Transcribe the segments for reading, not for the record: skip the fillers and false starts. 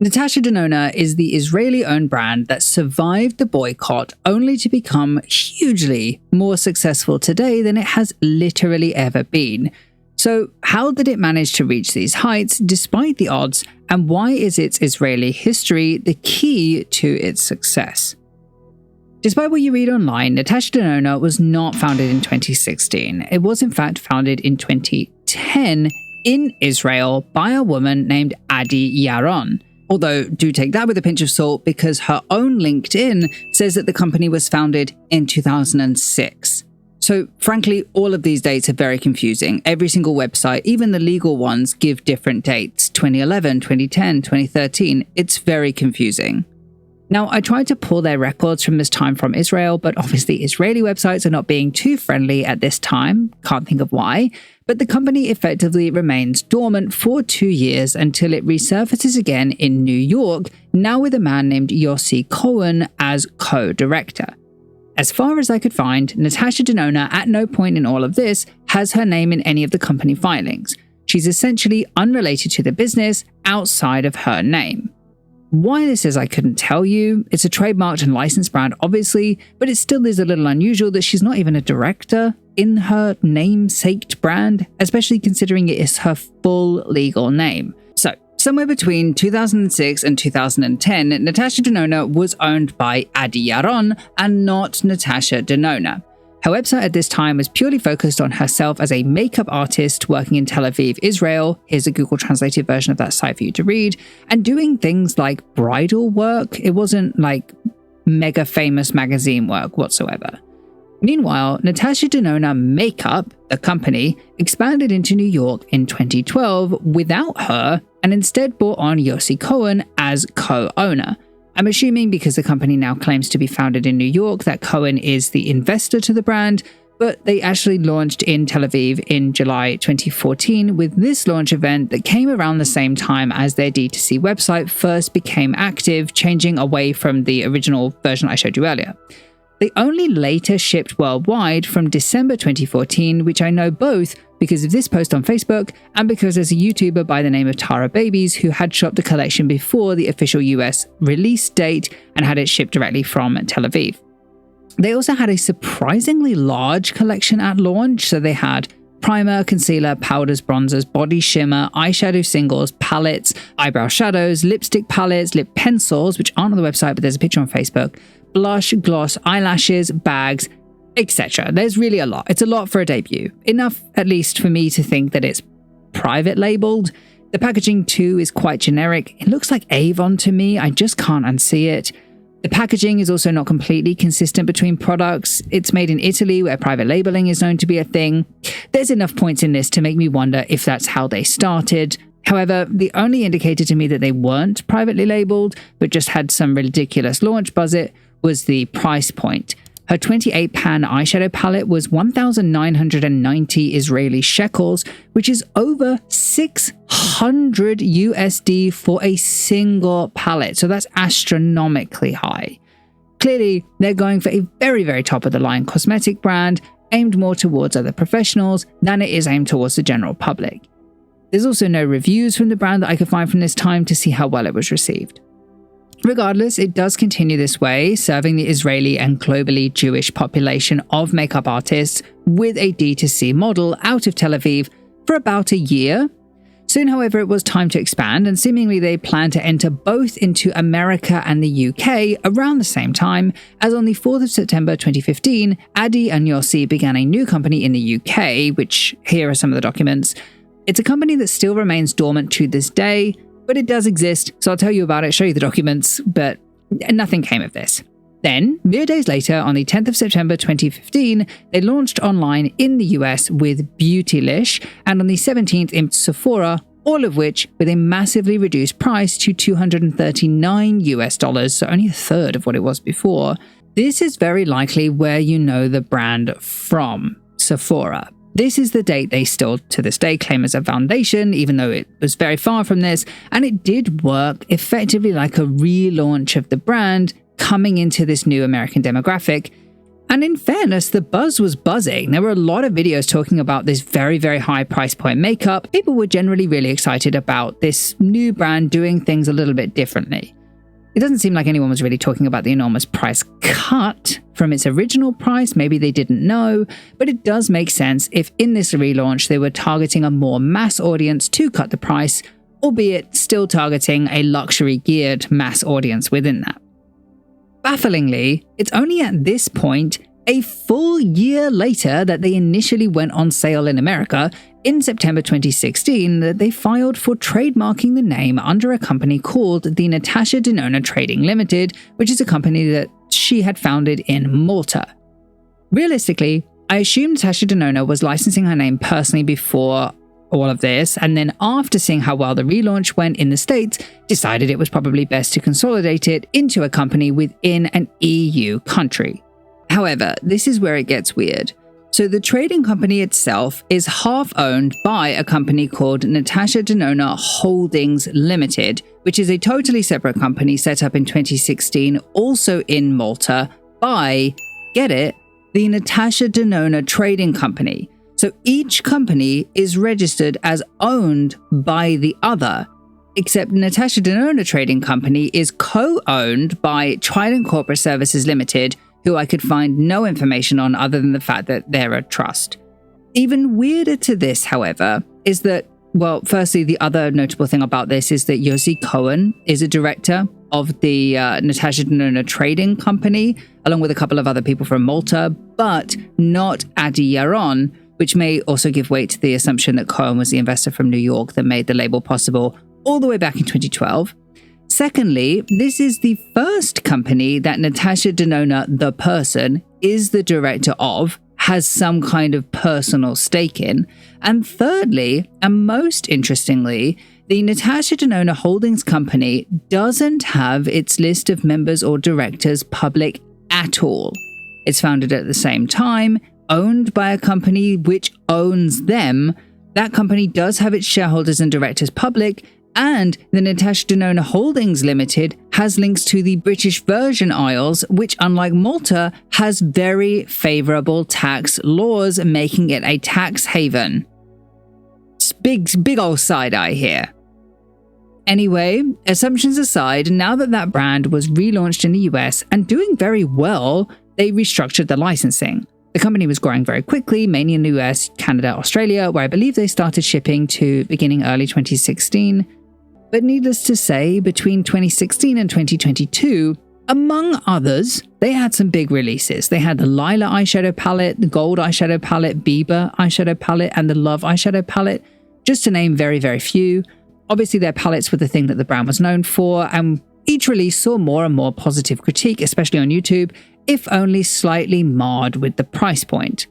Natasha Denona is the Israeli-owned brand that survived the boycott only to become hugely more successful today than it has literally ever been. So how did it manage to reach these heights despite the odds, and why is its Israeli history the key to its success? Despite what you read online, Natasha Denona was not founded in 2016. It was in fact founded in 2010 in Israel by a woman named Adi Yaron. Although, do take that with a pinch of salt because her own LinkedIn says that the company was founded in 2006. So, frankly, all of these dates are very confusing. Every single website, even the legal ones, give different dates. 2011, 2010, 2013. It's very confusing. Now, I tried to pull their records from this time from Israel, but obviously Israeli websites are not being too friendly at this time. Can't think of why. But the company effectively remains dormant for 2 years until it resurfaces again in New York, now with a man named Yossi Cohen as co-director. As far as I could find, Natasha Denona at no point in all of this has her name in any of the company filings. She's essentially unrelated to the business outside of her name. Why this is I couldn't tell you. It's a trademarked and licensed brand, obviously, but it still is a little unusual that she's not even a director in her namesaked brand, especially considering it is her full legal name. So, somewhere between 2006 and 2010, Natasha Denona was owned by Adi Yaron and not Natasha Denona. Her website at this time was purely focused on herself as a makeup artist working in Tel Aviv, Israel. Here's a Google translated version of that site for you to read. And doing things like bridal work. It wasn't like mega famous magazine work whatsoever. Meanwhile, Natasha Denona Makeup, the company, expanded into New York in 2012 without her and instead brought on Yossi Cohen as co-owner. I'm assuming because the company now claims to be founded in New York that Cohen is the investor to the brand, but they actually launched in Tel Aviv in July 2014 with this launch event that came around the same time as their D2C website first became active, changing away from the original version I showed you earlier. They only later shipped worldwide from December 2014, which I know both because of this post on Facebook and because there's a YouTuber by the name of Tara Babies who had shopped the collection before the official US release date and had it shipped directly from Tel Aviv. They also had a surprisingly large collection at launch, so they had primer, concealer, powders, bronzers, body shimmer, eyeshadow singles, palettes, eyebrow shadows, lipstick palettes, lip pencils, which aren't on the website but there's a picture on Facebook, blush, gloss, eyelashes, bags, etc. There's really a lot. It's a lot for a debut. Enough, at least, for me to think that it's private labeled. The packaging too is quite generic. It looks like Avon to me. I just can't unsee it. The packaging is also not completely consistent between products. It's made in Italy, where private labeling is known to be a thing. There's enough points in this to make me wonder if that's how they started. However, the only indicator to me that they weren't privately labeled, but just had some ridiculous launch buzz was the price point. Her 28 pan eyeshadow palette was 1,990 Israeli shekels, which is over 600 USD for a single palette. So that's astronomically high. Clearly, they're going for a very, very top of the line cosmetic brand aimed more towards other professionals than it is aimed towards the general public. There's also no reviews from the brand that I could find from this time to see how well it was received. Regardless, it does continue this way, serving the Israeli and globally Jewish population of makeup artists with a D2C model out of Tel Aviv for about a year. Soon, however, it was time to expand, and seemingly they plan to enter both into America and the UK around the same time, as on the 4th of September 2015, Adi and Yossi began a new company in the UK, which here are some of the documents. It's a company that still remains dormant to this day, but it does exist, so I'll tell you about it, show you the documents, but nothing came of this. Then, mere days later, on the 10th of September 2015, they launched online in the US with Beautylish, and on the 17th in Sephora, all of which with a massively reduced price to $239 US, so only a third of what it was before. This is very likely where you know the brand from, Sephora. This is the date they still, to this day, claim as a foundation, even though it was very far from this, and it did work effectively like a relaunch of the brand coming into this new American demographic. And in fairness, the buzz was buzzing. There were a lot of videos talking about this very, very high price point makeup. People were generally really excited about this new brand doing things a little bit differently. It doesn't seem like anyone was really talking about the enormous price cut from its original price. Maybe they didn't know, but it does make sense if in this relaunch they were targeting a more mass audience to cut the price, albeit still targeting a luxury-geared mass audience within that. Bafflingly, it's only at this point, a full year later, that they initially went on sale in America in September 2016, that they filed for trademarking the name under a company called the Natasha Denona Trading Limited, which is a company that she had founded in Malta. Realistically, I assume Natasha Denona was licensing her name personally before all of this, and then after seeing how well the relaunch went in the States, decided it was probably best to consolidate it into a company within an EU country. However, this is where it gets weird. So the trading company itself is half owned by a company called Natasha Denona Holdings Limited, which is a totally separate company set up in 2016, also in Malta, by, get it, the Natasha Denona Trading Company. So each company is registered as owned by the other, except Natasha Denona Trading Company is co-owned by Trident Corporate Services Limited, who I could find no information on other than the fact that they're a trust. Even weirder to this, however, is that, well, firstly, the other notable thing about this is that Yossi Cohen is a director of the Natasha Denona Trading Company, along with a couple of other people from Malta, but not Adi Yaron, which may also give weight to the assumption that Cohen was the investor from New York that made the label possible all the way back in 2012. Secondly, this is the first company that Natasha Denona, the person, is the director of, has some kind of personal stake in. And thirdly, and most interestingly, the Natasha Denona Holdings Company doesn't have its list of members or directors public at all. It's founded at the same time, owned by a company which owns them. That company does have its shareholders and directors public, and the Natasha Denona Holdings Limited has links to the British Virgin Isles, which, unlike Malta, has very favourable tax laws, making it a tax haven. It's big old side eye here. Anyway, assumptions aside, now that brand was relaunched in the US and doing very well, they restructured the licensing. The company was growing very quickly, mainly in the US, Canada, Australia, where I believe they started shipping to beginning early 2016. But needless to say, between 2016 and 2022, among others, they had some big releases. They had the Lila eyeshadow palette, the Gold eyeshadow palette, Bieber eyeshadow palette, and the Love eyeshadow palette, just to name very, very few. Obviously, their palettes were the thing that the brand was known for, and each release saw more and more positive critique, especially on YouTube, if only slightly marred with the price point.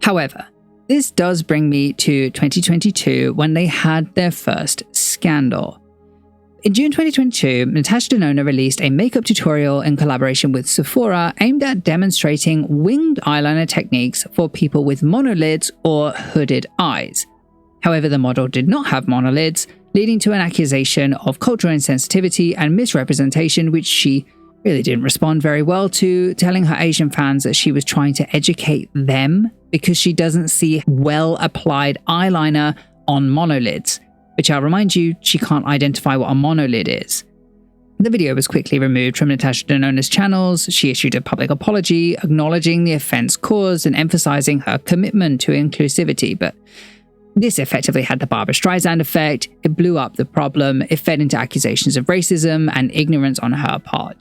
However, this does bring me to 2022, when they had their first scandal. In June 2022, Natasha Denona released a makeup tutorial in collaboration with Sephora aimed at demonstrating winged eyeliner techniques for people with monolids or hooded eyes. However, the model did not have monolids, leading to an accusation of cultural insensitivity and misrepresentation, which she really didn't respond very well to, telling her Asian fans that she was trying to educate them because she doesn't see well-applied eyeliner on monolids, which I'll remind you, she can't identify what a monolid is. The video was quickly removed from Natasha Denona's channels. She issued a public apology, acknowledging the offense caused and emphasizing her commitment to inclusivity, but this effectively had the Barbra Streisand effect. It blew up the problem. It fed into accusations of racism and ignorance on her part.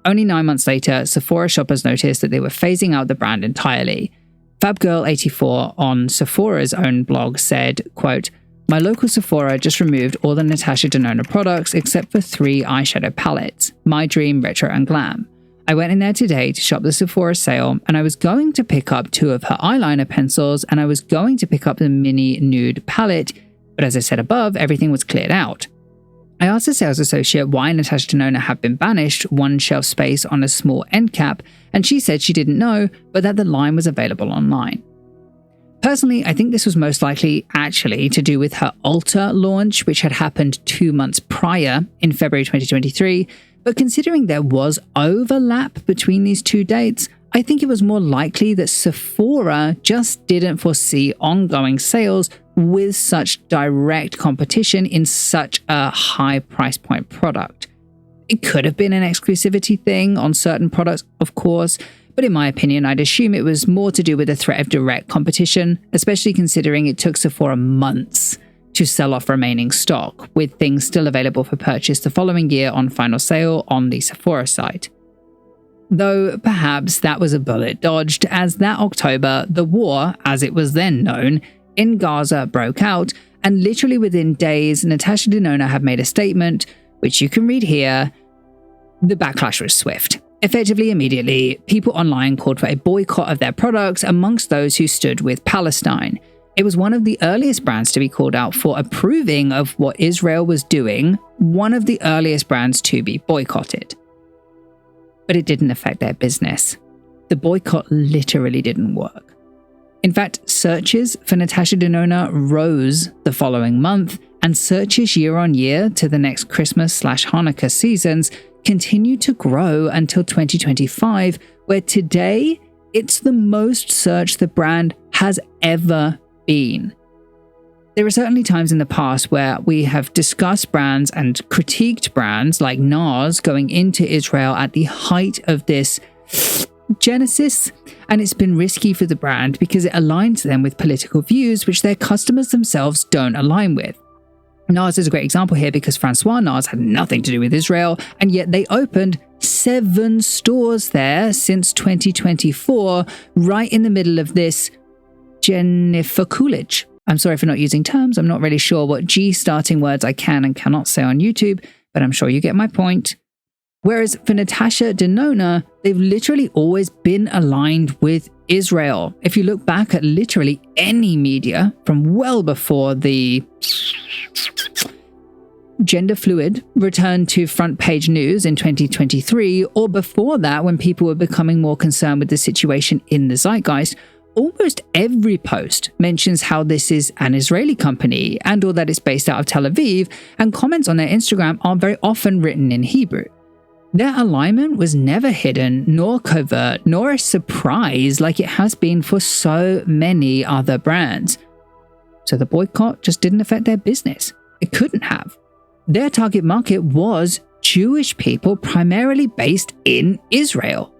Only 9 months later, Sephora shoppers noticed that they were phasing out the brand entirely. Fabgirl84 on Sephora's own blog said, quote, "My local Sephora just removed all the Natasha Denona products except for 3 eyeshadow palettes, My Dream, Retro, and Glam. I went in there today to shop the Sephora sale, and I was going to pick up 2 of her eyeliner pencils, and I was going to pick up the mini nude palette, but as I said above, everything was cleared out. I asked the sales associate why Natasha Denona had been banished 1 shelf space on a small end cap, and she said she didn't know, but that the line was available online. Personally, I think this was most likely actually to do with her Ulta launch, which had happened 2 months prior in February 2023, but considering there was overlap between these 2 dates, I think it was more likely that Sephora just didn't foresee ongoing sales with such direct competition in such a high price point product. It could have been an exclusivity thing on certain products, of course, but in my opinion, I'd assume it was more to do with the threat of direct competition, especially considering it took Sephora months to sell off remaining stock, with things still available for purchase the following year on final sale on the Sephora site. Though perhaps that was a bullet dodged, as that October, the war, as it was then known, in Gaza broke out, and literally within days, Natasha Denona had made a statement, which you can read here. The backlash was swift. Effectively, immediately, people online called for a boycott of their products amongst those who stood with Palestine. It was one of the earliest brands to be called out for approving of what Israel was doing, one of the earliest brands to be boycotted. But it didn't affect their business. The boycott literally didn't work. In fact, searches for Natasha Denona rose the following month, and searches year on year to the next Christmas/Hanukkah seasons continued to grow until 2025, where today it's the most searched the brand has ever been. There are certainly times in the past where we have discussed brands and critiqued brands like NARS going into Israel at the height of this genesis, and it's been risky for the brand because it aligns them with political views which their customers themselves don't align with. NARS is a great example here because Francois NARS had nothing to do with Israel, and yet they opened 7 stores there since 2024, right in the middle of this Jennifer Coolidge. I'm sorry for not using terms. I'm not really sure what G starting words I can and cannot say on YouTube, but I'm sure you get my point. Whereas for Natasha Denona, they've literally always been aligned with Israel. If you look back at literally any media from well before the gender fluid returned to front page news in 2023, or before that when people were becoming more concerned with the situation in the zeitgeist, almost every post mentions how this is an Israeli company and or that it's based out of Tel Aviv, and comments on their Instagram are very often written in Hebrew. Their alignment was never hidden, nor covert, nor a surprise like it has been for so many other brands. So the boycott just didn't affect their business. It couldn't have. Their target market was Jewish people primarily based in Israel.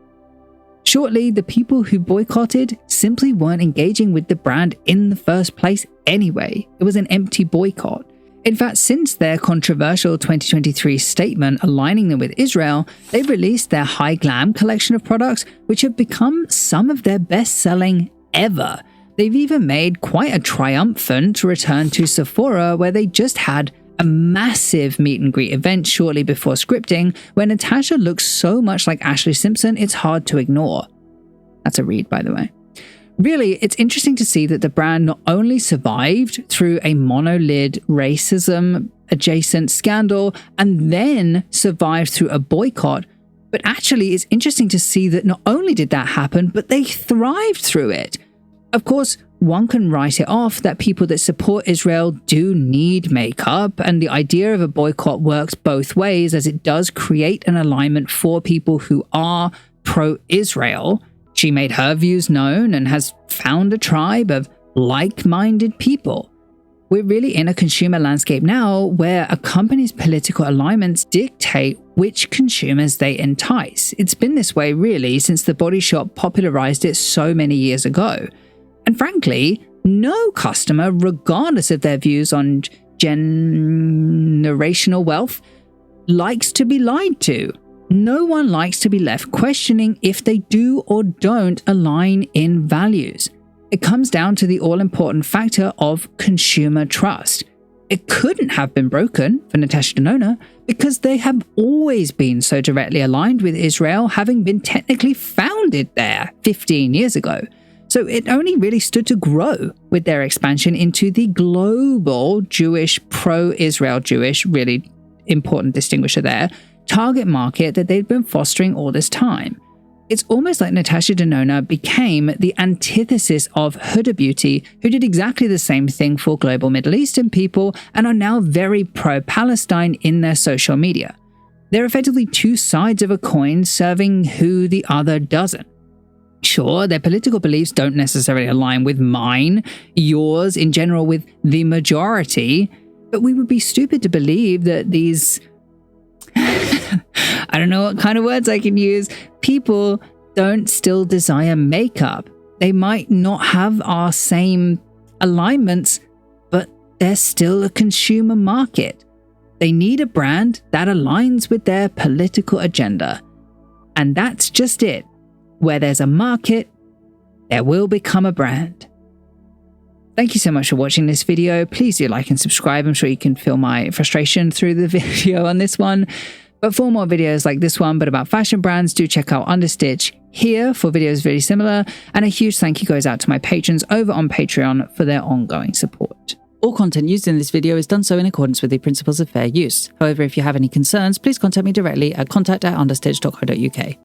Shortly, the people who boycotted simply weren't engaging with the brand in the first place anyway. It was an empty boycott. In fact, since their controversial 2023 statement aligning them with Israel, they've released their High Glam collection of products, which have become some of their best-selling ever. They've even made quite a triumphant return to Sephora, where they just had a massive meet and greet event shortly before scripting, where Natasha looks so much like Ashley Simpson, it's hard to ignore. That's a read, by the way. Really, it's interesting to see that the brand not only survived through a monolid racism adjacent scandal and then survived through a boycott, but actually it's interesting to see that not only did that happen, but they thrived through it. Of course, one can write it off that people that support Israel do need makeup, and the idea of a boycott works both ways, as it does create an alignment for people who are pro-Israel. She made her views known and has found a tribe of like-minded people. We're really in a consumer landscape now where a company's political alignments dictate which consumers they entice. It's been this way really since The Body Shop popularized it so many years ago. And frankly, no customer, regardless of their views on generational wealth, likes to be lied to. No one likes to be left questioning if they do or don't align in values. It comes down to the all-important factor of consumer trust. It couldn't have been broken for Natasha Denona because they have always been so directly aligned with Israel, having been technically founded there 15 years ago. So it only really stood to grow with their expansion into the global Jewish, pro-Israel Jewish, really important distinguisher there, target market that they'd been fostering all this time. It's almost like Natasha Denona became the antithesis of Huda Beauty, who did exactly the same thing for global Middle Eastern people and are now very pro-Palestine in their social media. They're effectively two sides of a coin serving who the other doesn't. Sure, their political beliefs don't necessarily align with mine, yours, in general with the majority, but we would be stupid to believe that these I don't know what kind of words I can use. People don't still desire makeup. They might not have our same alignments, but they're still a consumer market. They need a brand that aligns with their political agenda. And that's just it. Where there's a market, there will become a brand. Thank you so much for watching this video. Please do like and subscribe. I'm sure you can feel my frustration through the video on this one. But for more videos like this one, but about fashion brands, do check out Understitch here for videos very similar. And a huge thank you goes out to my patrons over on Patreon for their ongoing support. All content used in this video is done so in accordance with the principles of fair use. However, if you have any concerns, please contact me directly at contact@understitch.co.uk.